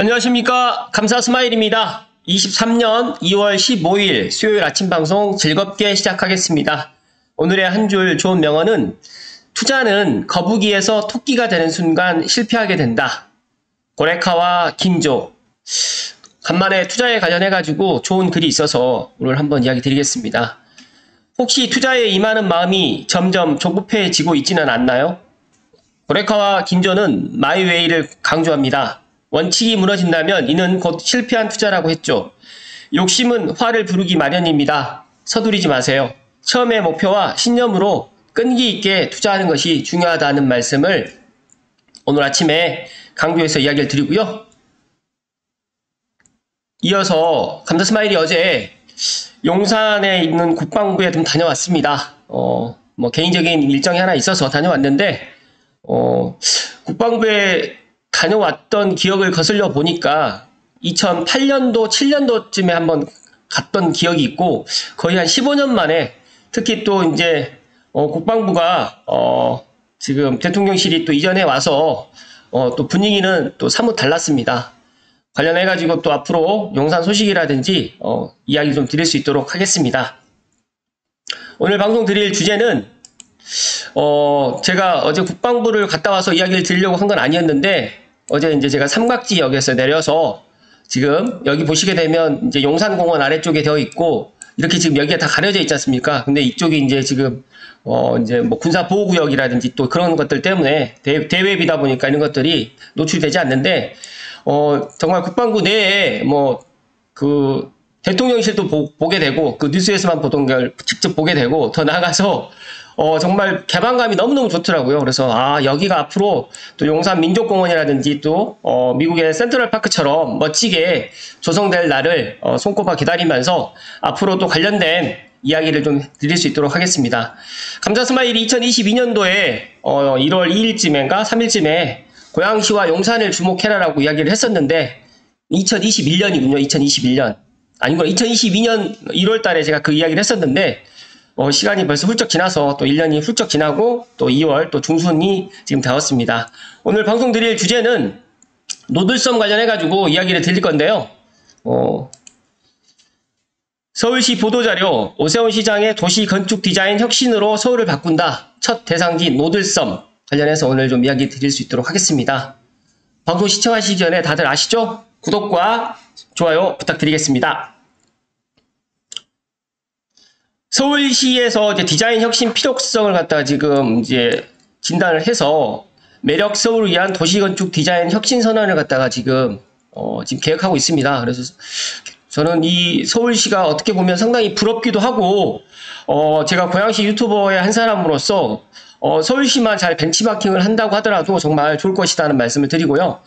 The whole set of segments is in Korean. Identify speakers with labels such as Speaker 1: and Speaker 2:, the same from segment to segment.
Speaker 1: 안녕하십니까. 감사 스마일입니다. 23년 2월 15일 수요일 아침 방송 즐겁게 시작하겠습니다. 오늘의 한 줄 좋은 명언은 투자는 거북이에서 토끼가 되는 순간 실패하게 된다. 고레카와 긴조. 간만에 투자에 관련해가지고 좋은 글이 있어서 오늘 한번 이야기 드리겠습니다. 혹시 투자에 임하는 마음이 점점 조급해지고 있지는 않나요? 고레카와 긴조는 마이웨이를 강조합니다. 원칙이 무너진다면 이는 곧 실패한 투자라고 했죠. 욕심은 화를 부르기 마련입니다. 서두르지 마세요. 처음의 목표와 신념으로 끈기 있게 투자하는 것이 중요하다는 말씀을 오늘 아침에 강조해서 이야기를 드리고요. 이어서 감사 스마일이 어제 용산에 있는 국방부에 좀 다녀왔습니다. 개인적인 일정이 하나 있어서 다녀왔는데 국방부에 다녀왔던 기억을 거슬려 보니까 2008년도, 7년도쯤에 한번 갔던 기억이 있고 거의 한 15년 만에 특히 또 이제 국방부가 지금 대통령실이 또 이전에 와서 또 분위기는 또 사뭇 달랐습니다. 관련해가지고 또 앞으로 용산 소식이라든지 이야기 좀 드릴 수 있도록 하겠습니다. 오늘 방송 드릴 주제는 제가 어제 국방부를 갔다 와서 이야기를 드리려고 한 건 아니었는데 어제 이제 제가 삼각지역에서 내려서 지금 여기 보시게 되면 이제 용산공원 아래쪽에 되어 있고 이렇게 지금 여기가 다 가려져 있지 않습니까? 근데 이쪽이 이제 지금 이제 뭐 군사보호구역이라든지 또 그런 것들 때문에 대외비다 보니까 이런 것들이 노출되지 않는데 정말 국방부 내에 뭐 그 대통령실도 보게 되고 그 뉴스에서만 보던 걸 직접 보게 되고 더 나아가서 정말 개방감이 너무너무 좋더라고요. 그래서 여기가 앞으로 또 용산 민족공원이라든지 또 미국의 센트럴파크처럼 멋지게 조성될 날을 손꼽아 기다리면서 앞으로 또 관련된 이야기를 좀 드릴 수 있도록 하겠습니다. 감사 스마일이 2022년도에 1월 2일쯤인가 3일쯤에 고양시와 용산을 주목해라라고 이야기를 했었는데 2021년이군요. 2021년. 아니구나. 2022년 1월 달에 제가 그 이야기를 했었는데 시간이 벌써 훌쩍 지나서 또 1년이 훌쩍 지나고 또 2월 또 중순이 지금 되었습니다. 오늘 방송 드릴 주제는 노들섬 관련해가지고 이야기를 드릴 건데요. 서울시 보도자료 오세훈 시장의 도시 건축 디자인 혁신으로 서울을 바꾼다. 첫 대상지 노들섬 관련해서 오늘 좀 이야기 드릴 수 있도록 하겠습니다. 방송 시청하시기 전에 다들 아시죠? 구독과 좋아요 부탁드리겠습니다. 서울시에서 이제 디자인 혁신 필요성을 갖다가 지금 이제 진단을 해서 매력 서울을 위한 도시건축 디자인 혁신 선언을 갖다가 지금 계획하고 있습니다. 그래서 저는 이 서울시가 어떻게 보면 상당히 부럽기도 하고 제가 고양시 유튜버의 한 사람으로서 서울시만 잘 벤치마킹을 한다고 하더라도 정말 좋을 것이라는 말씀을 드리고요.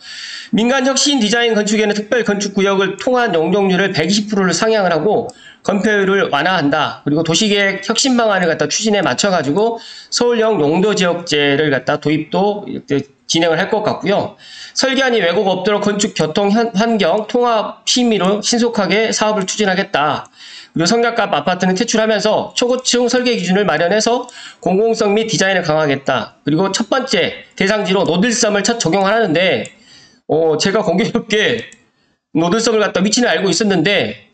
Speaker 1: 민간 혁신 디자인 건축에는 특별 건축구역을 통한 용적률을 120%를 상향을 하고 건폐율을 완화한다. 그리고 도시계획 혁신 방안을 갖다 추진에 맞춰가지고 서울형 용도지역제를 갖다 도입도 진행을 할 것 같고요. 설계안이 왜곡 없도록 건축, 교통, 환경, 통합, 심의로 신속하게 사업을 추진하겠다. 그리고 성곽갑 아파트는 퇴출하면서 초고층 설계 기준을 마련해서 공공성 및 디자인을 강화하겠다. 그리고 첫 번째 대상지로 노들섬을 첫 적용하는데 제가 공교롭게 노들섬을 갖다 위치는 알고 있었는데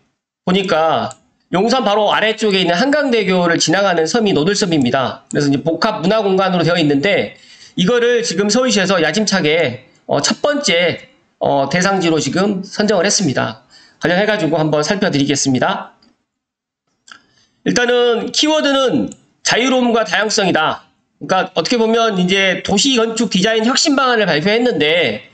Speaker 1: 보니까 용산 바로 아래쪽에 있는 한강대교를 지나가는 섬이 노들섬입니다. 그래서 이제 복합 문화공간으로 되어 있는데 이거를 지금 서울시에서 야심차게 첫 번째 대상지로 지금 선정을 했습니다. 관련해가지고 한번 살펴드리겠습니다. 일단은 키워드는 자유로움과 다양성이다. 그러니까 어떻게 보면 이제 도시건축 디자인 혁신 방안을 발표했는데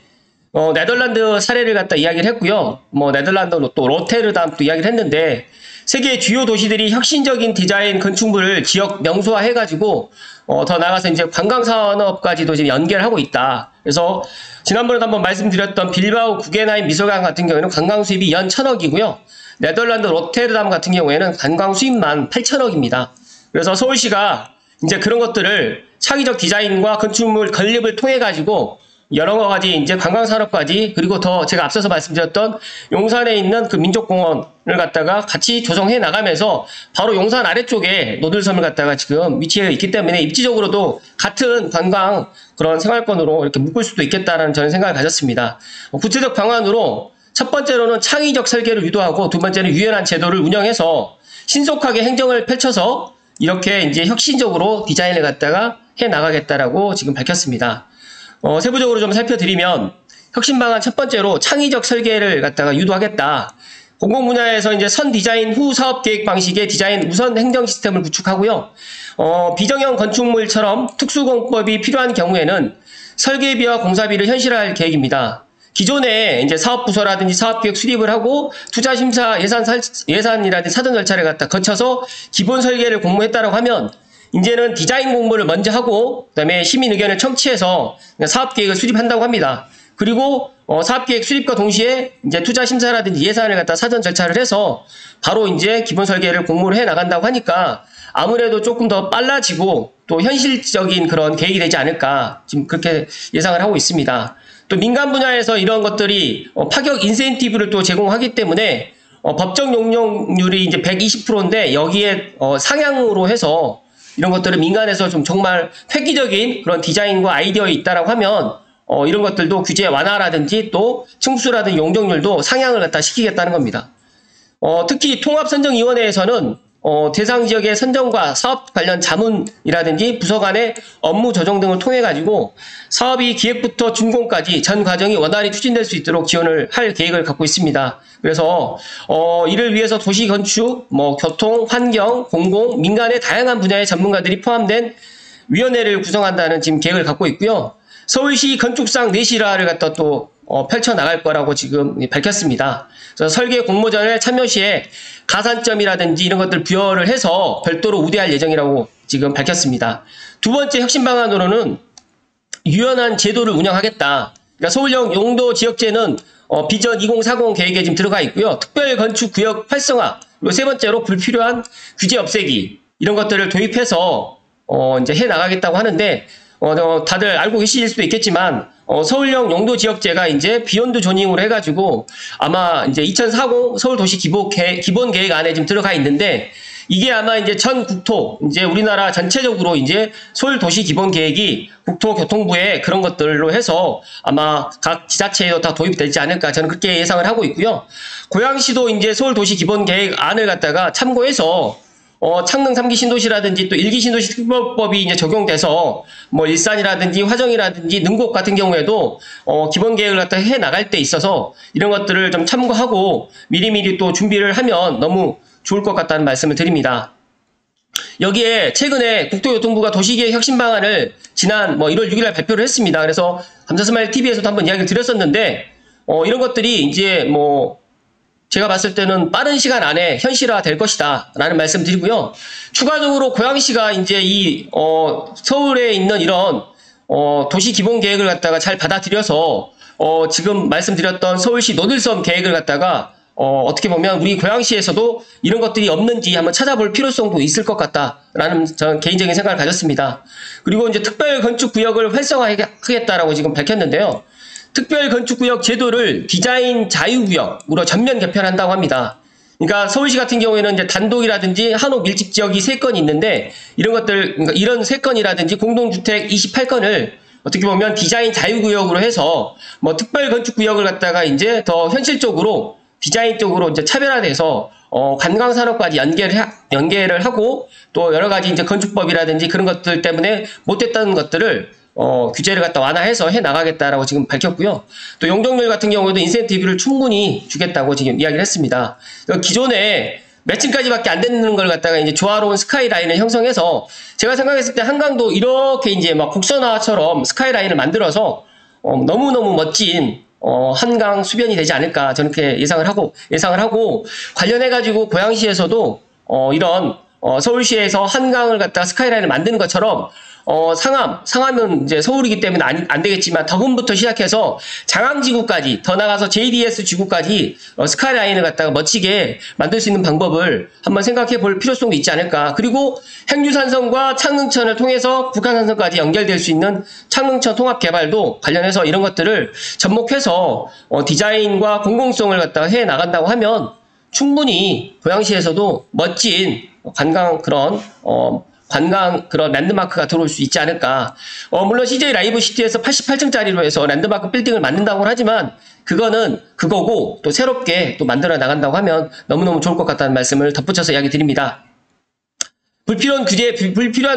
Speaker 1: 네덜란드 사례를 갖다 이야기를 했고요. 네덜란드 또 로테르담도 이야기를 했는데 세계 주요 도시들이 혁신적인 디자인 건축물을 지역 명소화해가지고 더 나아가서 이제 관광산업까지도 지금 연계를 하고 있다. 그래서 지난번에도 한번 말씀드렸던 빌바오 구겐하임 미술관 같은 경우에는 관광 수입이 연 1000억이고요. 네덜란드 로테르담 같은 경우에는 관광 수입만 8천억입니다. 그래서 서울시가 이제 그런 것들을 창의적 디자인과 건축물 건립을 통해 가지고 여러 가지 이제 관광산업까지 그리고 더 제가 앞서서 말씀드렸던 용산에 있는 그 민족공원을 갖다가 같이 조성해 나가면서 바로 용산 아래쪽에 노들섬을 갖다가 지금 위치해 있기 때문에 입지적으로도 같은 관광 그런 생활권으로 이렇게 묶을 수도 있겠다라는 저는 생각을 가졌습니다. 구체적 방안으로 첫 번째로는 창의적 설계를 유도하고 두 번째는 유연한 제도를 운영해서 신속하게 행정을 펼쳐서 이렇게 이제 혁신적으로 디자인을 갖다가 해 나가겠다라고 지금 밝혔습니다. 세부적으로 좀 살펴드리면 혁신 방안 첫 번째로 창의적 설계를 갖다가 유도하겠다. 공공 분야에서 이제 선 디자인 후 사업 계획 방식의 디자인 우선 행정 시스템을 구축하고요. 비정형 건축물처럼 특수공법이 필요한 경우에는 설계비와 공사비를 현실화할 계획입니다. 기존에 이제 사업부서라든지 사업계획 수립을 하고 투자심사 예산이라든지 사전 절차를 갖다 거쳐서 기본 설계를 공모했다라고 하면 이제는 디자인 공모를 먼저 하고 그다음에 시민 의견을 청취해서 사업계획을 수립한다고 합니다. 그리고 사업계획 수립과 동시에 이제 투자심사라든지 예산을 갖다 사전 절차를 해서 바로 이제 기본 설계를 공모를 해 나간다고 하니까 아무래도 조금 더 빨라지고 또 현실적인 그런 계획이 되지 않을까 지금 그렇게 예상을 하고 있습니다. 또 민간 분야에서 이런 것들이 파격 인센티브를 또 제공하기 때문에 법정 용적률이 이제 120%인데 여기에 상향으로 해서 이런 것들을 민간에서 좀 정말 획기적인 그런 디자인과 아이디어가 있다라고 하면 이런 것들도 규제 완화라든지 또 층수라든지 용적률도 상향을 갖다 시키겠다는 겁니다. 특히 통합선정위원회에서는 대상 지역의 선정과 사업 관련 자문이라든지 부서 간의 업무 조정 등을 통해 가지고 사업이 기획부터 준공까지 전 과정이 원활히 추진될 수 있도록 지원을 할 계획을 갖고 있습니다. 그래서 이를 위해서 도시 건축, 교통, 환경, 공공, 민간의 다양한 분야의 전문가들이 포함된 위원회를 구성한다는 지금 계획을 갖고 있고요. 서울시 건축상 내실화를 갖다 또 펼쳐나갈 거라고 지금 밝혔습니다. 그래서 설계 공모전에 참여 시에 가산점이라든지 이런 것들 부여를 해서 별도로 우대할 예정이라고 지금 밝혔습니다. 두 번째 혁신 방안으로는 유연한 제도를 운영하겠다. 그러니까 서울형 용도 지역제는 비전 2040 계획에 지금 들어가 있고요. 특별 건축 구역 활성화, 그리고 세 번째로 불필요한 규제 없애기 이런 것들을 도입해서 이제 해 나가겠다고 하는데 다들 알고 계실 수도 있겠지만 서울형 용도 지역제가 이제 비욘드 조닝으로 해가지고 아마 이제 2040 서울도시 기본 계획 안에 지금 들어가 있는데 이게 아마 이제 전 국토 이제 우리나라 전체적으로 이제 서울도시 기본 계획이 국토교통부에 그런 것들로 해서 아마 각 지자체에도 다 도입되지 않을까 저는 그렇게 예상을 하고 있고요. 고양시도 이제 서울도시 기본 계획 안을 갖다가 참고해서 창릉 3기 신도시라든지 또 1기 신도시 특별법이 이제 적용돼서 일산이라든지 화정이라든지 능곡 같은 경우에도 기본 계획을 갖다 해 나갈 때 있어서 이런 것들을 좀 참고하고 미리미리 또 준비를 하면 너무 좋을 것 같다는 말씀을 드립니다. 여기에 최근에 국토교통부가 도시계획 혁신 방안을 지난 1월 6일 날 발표를 했습니다. 그래서 감사스마일 TV에서도 한번 이야기를 드렸었는데 이런 것들이 이제 제가 봤을 때는 빠른 시간 안에 현실화 될 것이다 라는 말씀 드리고요. 추가적으로 고양시가 이제 이 서울에 있는 이런 도시 기본 계획을 갖다가 잘 받아들여서 지금 말씀드렸던 서울시 노들섬 계획을 갖다가 어떻게 보면 우리 고양시에서도 이런 것들이 없는지 한번 찾아볼 필요성도 있을 것 같다라는 저는 개인적인 생각을 가졌습니다. 그리고 이제 특별 건축 구역을 활성화하겠다라고 지금 밝혔는데요. 특별건축구역 제도를 디자인 자유구역으로 전면 개편한다고 합니다. 그러니까 서울시 같은 경우에는 이제 단독이라든지 한옥 밀집 지역이 3건 있는데 이런 것들, 그러니까 이런 3건이라든지 공동주택 28건을 어떻게 보면 디자인 자유구역으로 해서 특별건축구역을 갖다가 이제 더 현실적으로 디자인 쪽으로 이제 차별화돼서 관광산업까지 연계를 하고 또 여러 가지 이제 건축법이라든지 그런 것들 때문에 못했던 것들을 규제를 갖다 완화해서 해 나가겠다라고 지금 밝혔고요. 또 용적률 같은 경우에도 인센티브를 충분히 주겠다고 지금 이야기를 했습니다. 기존에 몇 층까지밖에 안 되는 걸 갖다가 이제 조화로운 스카이라인을 형성해서 제가 생각했을 때 한강도 이렇게 이제 곡선화처럼 스카이라인을 만들어서 너무너무 멋진 한강 수변이 되지 않을까 저는 그렇게 예상을 하고 관련해가지고 고양시에서도 이런 서울시에서 한강을 갖다가 스카이라인을 만드는 것처럼 상암은 이제 서울이기 때문에 안 되겠지만 덕음부터 시작해서 장항지구까지 더 나가서 JDS 지구까지 스카이라인을 갖다가 멋지게 만들 수 있는 방법을 한번 생각해 볼 필요성도 있지 않을까. 그리고 행주산성과 창릉천을 통해서 북한산성까지 연결될 수 있는 창릉천 통합개발도 관련해서 이런 것들을 접목해서 디자인과 공공성을 갖다가 해 나간다고 하면 충분히 고양시에서도 멋진 관광 그런 관광 그런 랜드마크가 들어올 수 있지 않을까. 물론 CJ 라이브 시티에서 88층짜리로 해서 랜드마크 빌딩을 만든다고 하지만 그거는 그거고 또 새롭게 또 만들어 나간다고 하면 너무너무 좋을 것 같다는 말씀을 덧붙여서 이야기 드립니다. 불필요한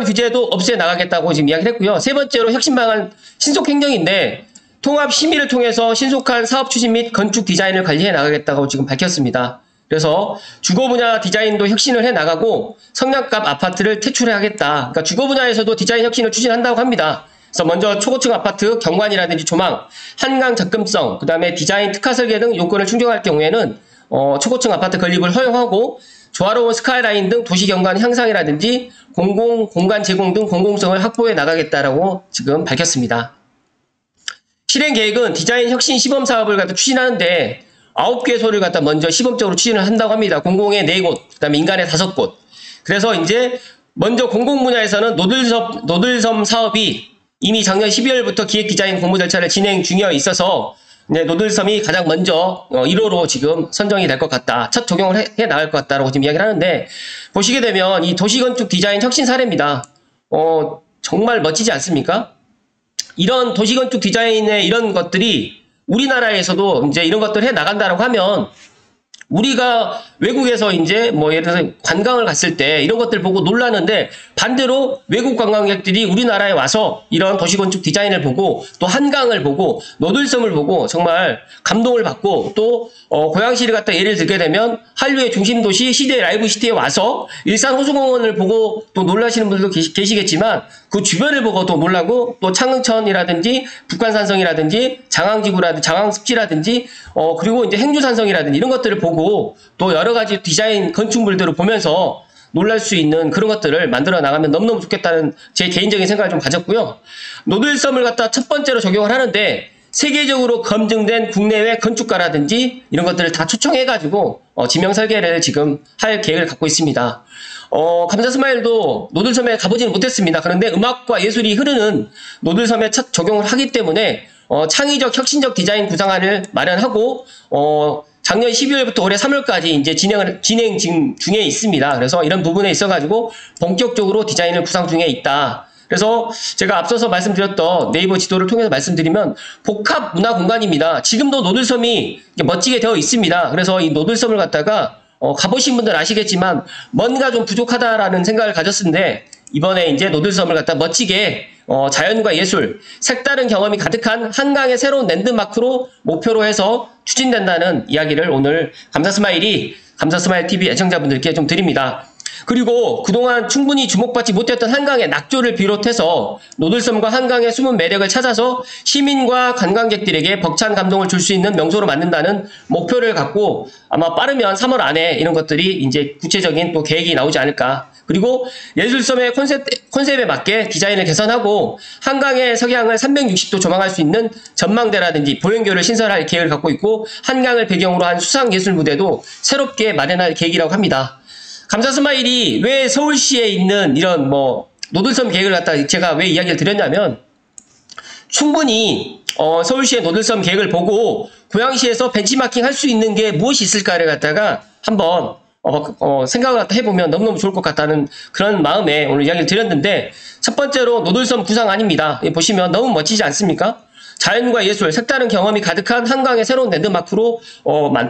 Speaker 1: 규제도 없애 나가겠다고 지금 이야기를 했고요. 세 번째로 혁신 방안 신속 행정인데 통합 심의를 통해서 신속한 사업 추진 및 건축 디자인을 관리해 나가겠다고 지금 밝혔습니다. 그래서 주거 분야 디자인도 혁신을 해 나가고 성량값 아파트를 퇴출하겠다. 그러니까 주거 분야에서도 디자인 혁신을 추진한다고 합니다. 그래서 먼저 초고층 아파트 경관이라든지 조망, 한강 접근성, 그 다음에 디자인 특화 설계 등 요건을 충족할 경우에는 초고층 아파트 건립을 허용하고 조화로운 스카이라인 등 도시 경관 향상이라든지 공공 공간 제공 등 공공성을 확보해 나가겠다라고 지금 밝혔습니다. 실행 계획은 디자인 혁신 시범 사업을 갖다 추진하는데 9개소를 갖다 먼저 시범적으로 추진을 한다고 합니다. 공공의 4곳, 그 다음에 인간의 5곳. 그래서 이제 먼저 공공 분야에서는 노들섬 사업이 이미 작년 12월부터 기획 디자인 공모 절차를 진행 중에 있어서 노들섬이 가장 먼저 1호로 지금 선정이 될 것 같다. 첫 적용을 해 나갈 것 같다라고 지금 이야기를 하는데 보시게 되면 이 도시건축 디자인 혁신 사례입니다. 정말 멋지지 않습니까? 이런 도시건축 디자인의 이런 것들이 우리나라에서도 이제 이런 것들을 해 나간다라고 하면 우리가 외국에서 이제 뭐 예를 들어서 관광을 갔을 때 이런 것들 보고 놀라는데 반대로 외국 관광객들이 우리나라에 와서 이런 도시건축 디자인을 보고 또 한강을 보고 노들섬을 보고 정말 감동을 받고 또 고양시를 갖다 예를 들게 되면 한류의 중심도시 CJ 라이브 시티에 와서 일산 호수공원을 보고 또 놀라시는 분들도 계시겠지만 그 주변을 보고 또 놀라고 또 창릉천이라든지 북한산성이라든지 장항지구라든지 장항습지라든지 그리고 이제 행주산성이라든지 이런 것들을 보고 또 여러 가지 디자인 건축물들을 보면서 놀랄 수 있는 그런 것들을 만들어 나가면 너무너무 좋겠다는 제 개인적인 생각을 좀 가졌고요. 노들섬을 갖다 첫 번째로 적용을 하는데 세계적으로 검증된 국내외 건축가라든지 이런 것들을 다 초청해가지고 지명 설계를 지금 할 계획을 갖고 있습니다. 감자스마일도 노들섬에 가보지는 못했습니다. 그런데 음악과 예술이 흐르는 노들섬에 첫 적용을 하기 때문에 창의적 혁신적 디자인 구상안을 마련하고 작년 12월부터 올해 3월까지 이제 진행 중에 있습니다. 그래서 이런 부분에 있어가지고 본격적으로 디자인을 구상 중에 있다. 그래서 제가 앞서서 말씀드렸던 네이버 지도를 통해서 말씀드리면 복합 문화 공간입니다. 지금도 노들섬이 멋지게 되어 있습니다. 그래서 이 노들섬을 갖다가 가보신 분들 아시겠지만 뭔가 좀 부족하다라는 생각을 가졌는데 이번에 이제 노들섬을 갖다 멋지게 자연과 예술, 색다른 경험이 가득한 한강의 새로운 랜드마크로 목표로 해서 추진된다는 이야기를 오늘 감사스마일 TV 애청자분들께 좀 드립니다. 그리고 그동안 충분히 주목받지 못했던 한강의 낙조를 비롯해서 노들섬과 한강의 숨은 매력을 찾아서 시민과 관광객들에게 벅찬 감동을 줄 수 있는 명소로 만든다는 목표를 갖고 아마 빠르면 3월 안에 이런 것들이 이제 구체적인 또 계획이 나오지 않을까. 그리고 예술섬의 컨셉에 맞게 디자인을 개선하고 한강의 석양을 360도 조망할 수 있는 전망대라든지 보행교를 신설할 계획을 갖고 있고 한강을 배경으로 한 수상예술 무대도 새롭게 마련할 계획이라고 합니다. 감사스마일이 왜 서울시에 있는 이런 노들섬 계획을 갖다 제가 왜 이야기를 드렸냐면 충분히 서울시의 노들섬 계획을 보고 고양시에서 벤치마킹 할 수 있는 게 무엇이 있을까를 갖다가 한번 생각을 갖다 해보면 너무너무 좋을 것 같다는 그런 마음에 오늘 이야기를 드렸는데 첫 번째로 노들섬 구상안입니다. 보시면 너무 멋지지 않습니까? 자연과 예술, 색다른 경험이 가득한 한강의 새로운 랜드마크로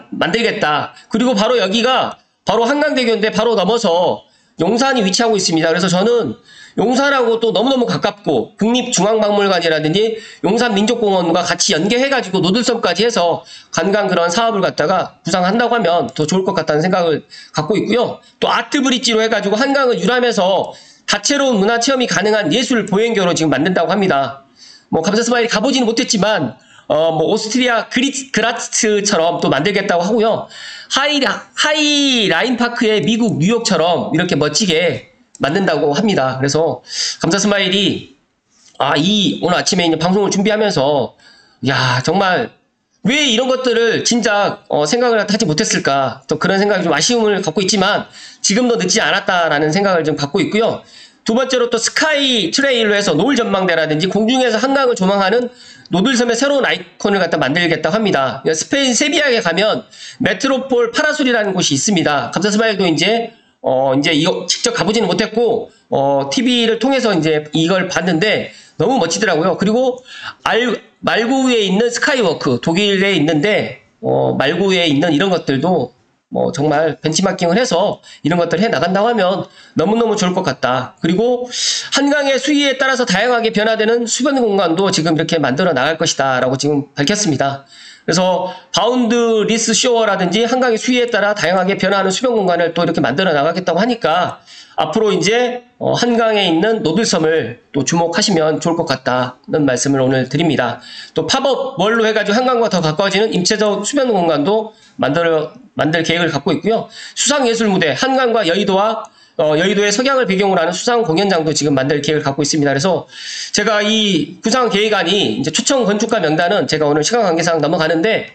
Speaker 1: 만들겠다. 그리고 바로 여기가 바로 한강대교인데 바로 넘어서 용산이 위치하고 있습니다. 그래서 저는 용산하고 또 너무너무 가깝고 국립중앙박물관이라든지 용산민족공원과 같이 연계해가지고 노들섬까지 해서 관광 그런 사업을 갖다가 구상한다고 하면 더 좋을 것 같다는 생각을 갖고 있고요. 또 아트브릿지로 해가지고 한강을 유람해서 다채로운 문화체험이 가능한 예술 보행교로 지금 만든다고 합니다. 감사스마일이 가보지는 못했지만 오스트리아 그라츠처럼 또 만들겠다고 하고요. 하이 라인파크의 미국 뉴욕처럼 이렇게 멋지게 만든다고 합니다. 그래서 감사스마일이 오늘 아침에 이제 방송을 준비하면서 정말 왜 이런 것들을 진작 생각을 하지 못했을까 또 그런 생각이 좀 아쉬움을 갖고 있지만 지금도 늦지 않았다라는 생각을 좀 갖고 있고요. 두 번째로 또 스카이 트레일로 해서 노을 전망대라든지 공중에서 한강을 조망하는 노들섬의 새로운 아이콘을 갖다 만들겠다고 합니다. 스페인 세비야에 가면 메트로폴 파라솔이라는 곳이 있습니다. 감사스마일도 이제 이제 이거 직접 가보지는 못했고, TV를 통해서 이제 이걸 봤는데 너무 멋지더라고요. 그리고 말구에 있는 스카이워크, 독일에 있는데, 말구에 있는 이런 것들도 정말 벤치마킹을 해서 이런 것들을 해 나간다고 하면 너무너무 좋을 것 같다. 그리고 한강의 수위에 따라서 다양하게 변화되는 수변 공간도 지금 이렇게 만들어 나갈 것이다 라고 지금 밝혔습니다. 그래서 바운드 리스 쇼어라든지 한강의 수위에 따라 다양하게 변화하는 수변 공간을 또 이렇게 만들어 나가겠다고 하니까 앞으로 이제 한강에 있는 노들섬을 또 주목하시면 좋을 것 같다는 말씀을 오늘 드립니다. 또 팝업 월로 해가지고 한강과 더 가까워지는 임체적 수변 공간도 만들 계획을 갖고 있고요. 수상예술 무대 한강과 여의도의 석양을 배경으로 하는 수상 공연장도 지금 만들 계획을 갖고 있습니다. 그래서 제가 이 구상 계획안이 이제 초청 건축가 명단은 제가 오늘 시간 관계상 넘어가는데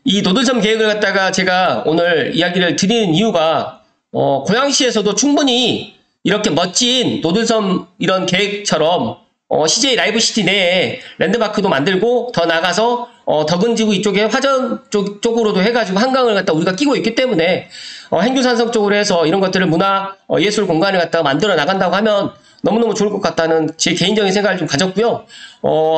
Speaker 1: 이 노들섬 계획을 갖다가 제가 오늘 이야기를 드리는 이유가 고양시에서도 충분히 이렇게 멋진 노들섬 이런 계획처럼 CJ 라이브시티 내에 랜드마크도 만들고 더 나가서 덕은지구 이쪽에 화전 쪽으로도 해가지고 한강을 갖다 우리가 끼고 있기 때문에 행주산성 쪽으로 해서 이런 것들을 문화 예술 공간을 갖다가 만들어 나간다고 하면 너무너무 좋을 것 같다는 제 개인적인 생각을 좀 가졌고요.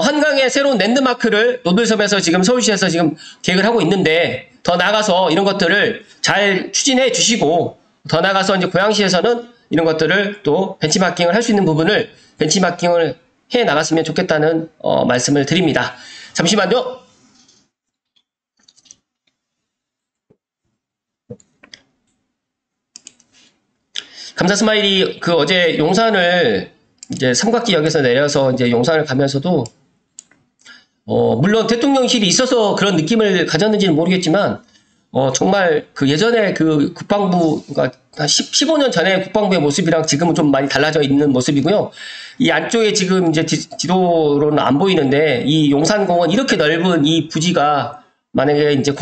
Speaker 1: 한강의 새로운 랜드마크를 노들섬에서 지금 서울시에서 지금 계획을 하고 있는데 더 나가서 이런 것들을 잘 추진해 주시고 더 나가서 이제 고양시에서는 이런 것들을 또 벤치마킹을 할 수 있는 부분을 벤치마킹을 해 나갔으면 좋겠다는 말씀을 드립니다. 잠시만요. 감사 스마일이 어제 용산을 이제 삼각지역에서 내려서 이제 용산을 가면서도 물론 대통령실이 있어서 그런 느낌을 가졌는지는 모르겠지만 정말 예전에 국방부가 한 15년 전에 국방부의 모습이랑 지금은 좀 많이 달라져 있는 모습이고요. 이 안쪽에 지금 이제 지도로는 안 보이는데 이 용산공원 이렇게 넓은 이 부지가 만약에 이제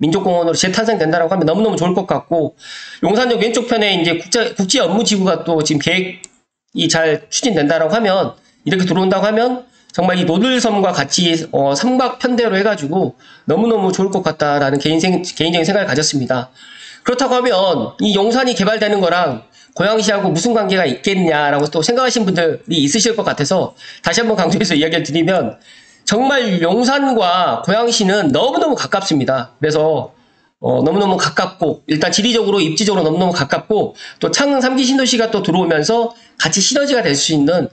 Speaker 1: 민족공원으로 재탄생된다라고 하면 너무너무 좋을 것 같고, 용산역 왼쪽 편에 이제 국제 업무지구가 또 지금 계획이 잘 추진된다라고 하면, 이렇게 들어온다고 하면, 정말 이 노들섬과 같이, 삼각편대로 해가지고 너무너무 좋을 것 같다라는 개인적인 생각을 가졌습니다. 그렇다고 하면, 이 용산이 개발되는 거랑 고양시하고 무슨 관계가 있겠냐라고 또 생각하시는 분들이 있으실 것 같아서, 다시 한번 강조해서 이야기를 드리면, 정말 용산과 고양시는 너무너무 가깝습니다. 그래서 너무너무 가깝고 일단 지리적으로 입지적으로 너무너무 가깝고 또 창릉 3기 신도시가 또 들어오면서 같이 시너지가 될 수 있는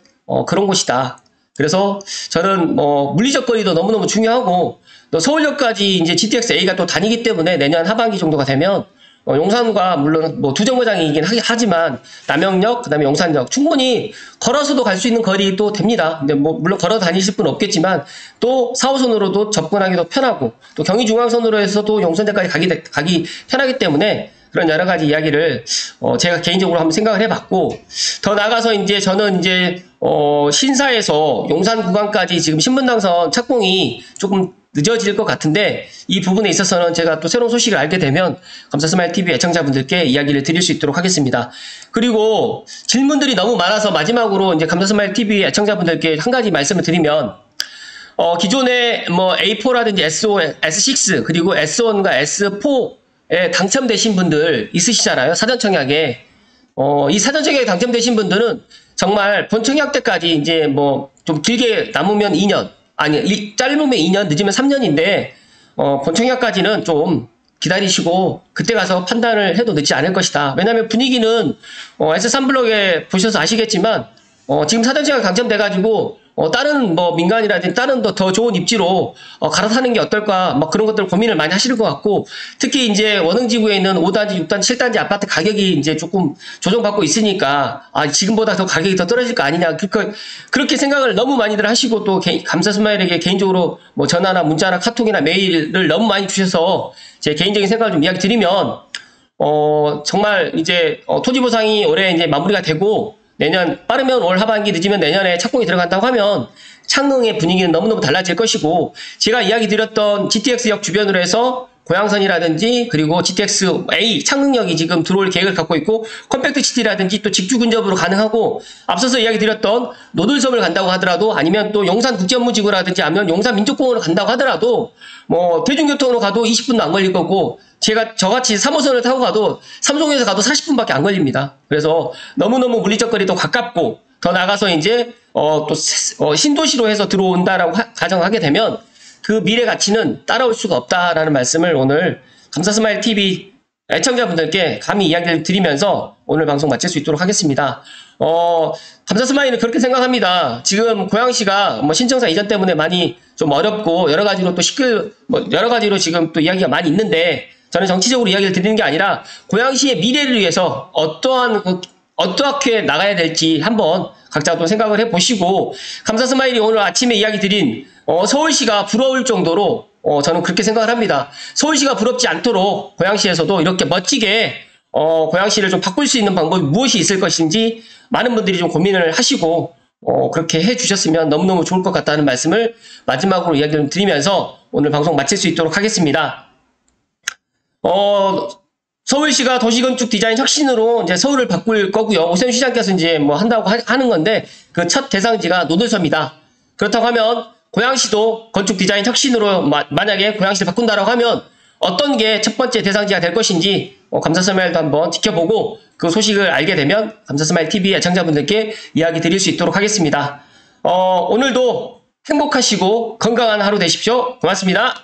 Speaker 1: 그런 곳이다. 그래서 저는 물리적 거리도 너무너무 중요하고 또 서울역까지 이제 GTX-A가 또 다니기 때문에 내년 하반기 정도가 되면 용산과 물론 두 정거장이긴 하지만 남영역 그다음에 용산역 충분히 걸어서도 갈 수 있는 거리 또 됩니다. 근데 물론 걸어 다니실 분 없겠지만 또 4호선으로도 접근하기도 편하고 또 경의중앙선으로 해서도 용산역까지 가기 편하기 때문에 그런 여러 가지 이야기를 제가 개인적으로 한번 생각을 해봤고 더 나가서 이제 저는 이제 신사에서 용산 구간까지 지금 신분당선 착공이 조금 늦어질 것 같은데 이 부분에 있어서는 제가 또 새로운 소식을 알게 되면 감사스마일TV 애청자분들께 이야기를 드릴 수 있도록 하겠습니다. 그리고 질문들이 너무 많아서 마지막으로 이제 감사스마일TV 애청자분들께 한 가지 말씀을 드리면 기존에 A4라든지 S5, S6 그리고 S1과 S4에 당첨되신 분들 있으시잖아요. 사전청약에. 이 사전청약에 당첨되신 분들은 정말 본청약 때까지 이제 좀 길게 남으면 2년 짧으면 2년, 늦으면 3년인데, 본청약까지는 좀 기다리시고, 그때 가서 판단을 해도 늦지 않을 것이다. 왜냐면 분위기는, S3블럭에 보셔서 아시겠지만, 지금 사전청약 당첨돼가지고, 다른 민간이라든지 다른 더 좋은 입지로 갈아타는 게 어떨까 그런 것들 고민을 많이 하실 것 같고 특히 이제 원흥지구에 있는 5단지, 6단지, 7단지 아파트 가격이 이제 조금 조정받고 있으니까 지금보다 더 가격이 더 떨어질 거 아니냐 그렇게 생각을 너무 많이들 하시고 또 감사스마일에게 개인적으로 전화나 문자나 카톡이나 메일을 너무 많이 주셔서 제 개인적인 생각을 좀 이야기 드리면 정말 이제 토지 보상이 올해 이제 마무리가 되고 내년 빠르면 올 하반기 늦으면 내년에 착공이 들어간다고 하면 창릉의 분위기는 너무너무 달라질 것이고 제가 이야기 드렸던 GTX역 주변으로 해서 고양선이라든지 그리고 GTX A 착륙력이 지금 들어올 계획을 갖고 있고 컴팩트 시티라든지 또 직주 근접으로 가능하고 앞서서 이야기 드렸던 노들섬을 간다고 하더라도 아니면 또 용산 국제업무지구라든지 아니면 용산 민족공원을 간다고 하더라도 뭐 대중교통으로 가도 20분도 안 걸릴 거고 저같이 3호선을 타고 가도 삼성에서 가도 40분밖에 안 걸립니다. 그래서 너무너무 물리적 거리도 가깝고 더 나가서 이제 신도시로 해서 들어온다라고 가정하게 되면 그 미래 가치는 따라올 수가 없다라는 말씀을 오늘 감사스마일 TV 애청자분들께 감히 이야기를 드리면서 오늘 방송 마칠 수 있도록 하겠습니다. 감사스마일은 그렇게 생각합니다. 지금 고양시가 뭐 신청사 이전 때문에 많이 좀 어렵고 여러 가지로 또 여러 가지로 지금 또 이야기가 많이 있는데 저는 정치적으로 이야기를 드리는 게 아니라 고양시의 미래를 위해서 어떻게 나가야 될지 한번 각자 또 생각을 해보시고 감사스마일이 오늘 아침에 이야기 드린 서울시가 부러울 정도로 저는 그렇게 생각을 합니다. 서울시가 부럽지 않도록 고양시에서도 이렇게 멋지게 고양시를 좀 바꿀 수 있는 방법이 무엇이 있을 것인지 많은 분들이 좀 고민을 하시고 그렇게 해주셨으면 너무너무 좋을 것 같다는 말씀을 마지막으로 이야기를 드리면서 오늘 방송 마칠 수 있도록 하겠습니다. 서울시가 도시건축 디자인 혁신으로 이제 서울을 바꿀 거고요. 오세훈 시장께서 이제 뭐 한다고 하는 건데 그 첫 대상지가 노들섬이다. 그렇다고 하면 고양시도 건축 디자인 혁신으로 만약에 고양시를 바꾼다라고 하면 어떤 게 첫 번째 대상지가 될 것인지 감사스마일도 한번 지켜보고 그 소식을 알게 되면 감사스마일 TV 애청자분들께 이야기 드릴 수 있도록 하겠습니다. 오늘도 행복하시고 건강한 하루 되십시오. 고맙습니다.